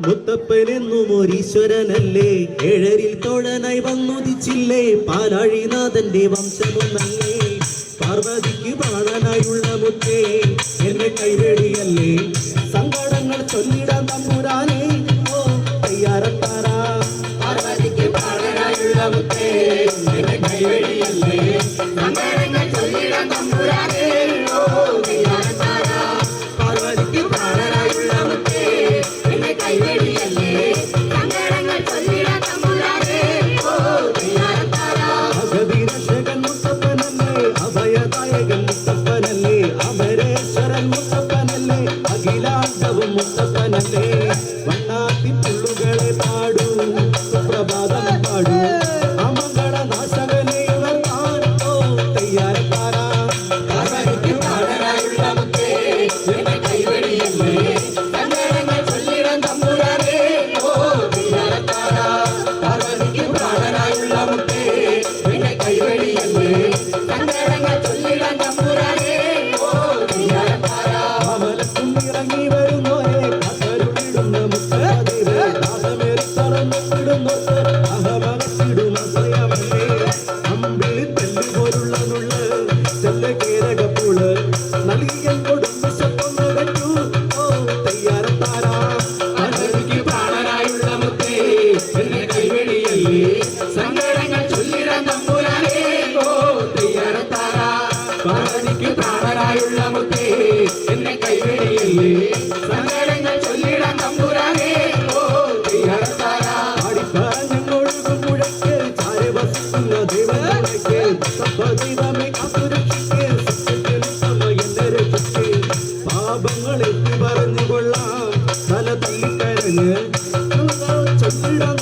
മുത്തപ്പനെന്നും ഒരീശ്വരനല്ലേ, ഏഴരിൽ തോഴനായി വന്നുദിച്ചില്ലേ, പാലാഴിനാഥന്റെ വംശമൊന്നല്ലേ, പാർവതിക്ക് പ്രാണനായുള്ള മുത്തേ എന്നെ കൈവേടിയല്ലേ, സങ്കടങ്ങൾ ചൊല്ലിടാൻ തമ്പുരാനേ ഓ തയ്യാറത്താറാ. പാർവതിക്ക് പ്രാണനായുള്ള മുത്തേ എന്നെ കൈവേടിയല്ലേ, സങ്കടങ്ങൾ ചൊല്ലിടാൻ തമ്പുരാനേ ഓ തയ്യാറത്താറാ. പാർവതിക്ക് പ്രാണനായുള്ള മുത്തേ എന്നെ കൈവേടിയല്ലേ, സങ്കടങ്ങൾ ചൊല്ലിടാൻ തമ്പുരാനേ ഓ തയ്യാറത്താറാ. അഗതിരക്ഷകൻ മുത്തപ്പനല്ലേ, അഭയദായകൻ മുത്തപ്പനല്ലേ, അമരേശ്വരൻ മുത്തപ്പനല്ലേ, അഖിലാണ്ടവും മുത്തപ്പനല്ലേ, വണ്ണാത്തി പുള്ളുകളെ പാടൂ സുപ്രഭാതം പാടൂ, അമംഗളനാശകനെ ഉണർത്താൻ ഓ തയ്യാറത്താറാ. പാർവതിക്ക് പ്രാണനായുള്ള മുത്തേ എന്നെ കൈവേടിയല്ലേ, സങ്കടങ്ങൾ ചൊല്ലിടാൻ തമ്പുരാനേ ഓ തയ്യാറത്താറാ. പാർവതിക്ക് പ്രാണനായുള്ള മുത്തേ എന്നെ കൈവേടിയല്ലേ, സങ്കടങ്ങൾ ചൊല്ലിടാൻ തമ്പുരാനേ ഓ തയ്യാറത്താറാ. അമലക്കും ഇറങ്ങി വരുന്നോരെ കസരുവിടുന്ന മുത്തദേവേ, ദാഹമേറിത്തറന്നിടുന്നോർക്ക് അഹമകത്തിടുന്ന സ്വയമല്ലേ, അമ്പിളി തെല്ല് പോലുള്ള നുള്ള് ചെല്ലകേരകപ്പുള് നൽകിയൻ കൊടും വിശപ്പൊന്ന് കണ്ടു ഓ തയ്യാറത്താറാ. പാർവതിക്ക് പ്രാണനായുള്ള മുത്തേ എന്നെ കൈവേടിയല്ലേ, സങ്കടങ്ങൾ ചൊല്ലിടാൻ തമ്പുരാനേ ഓ തയ്യാറത്താറാ. പാർവതിക്ക് പ്രാണനായുള്ള മുത്തേ എന്നെ കൈവേടിയല്ലേ, സങ്കടങ്ങൾ ചൊല്ലിടാൻ തമ്പുരാനേ ഓ തയ്യാറത്താറാ. ആടിപ്പറഞ്ഞൊഴുകും മുഴക്ക് ചാരെ വസിക്കുന്ന ദൈവങ്ങളേക്ക് സപ്പദൈവമേ കാത്തുരക്ഷിക്ക്, സത്യത്തിനുത്തമയെന്നെ രക്ഷിക്ക്, പാപങ്ങളെത്തി പറഞ്ഞുകൊള്ളാം തല തല്ലിക്കരഞ്ഞ് ചൊല്ലിടാൻ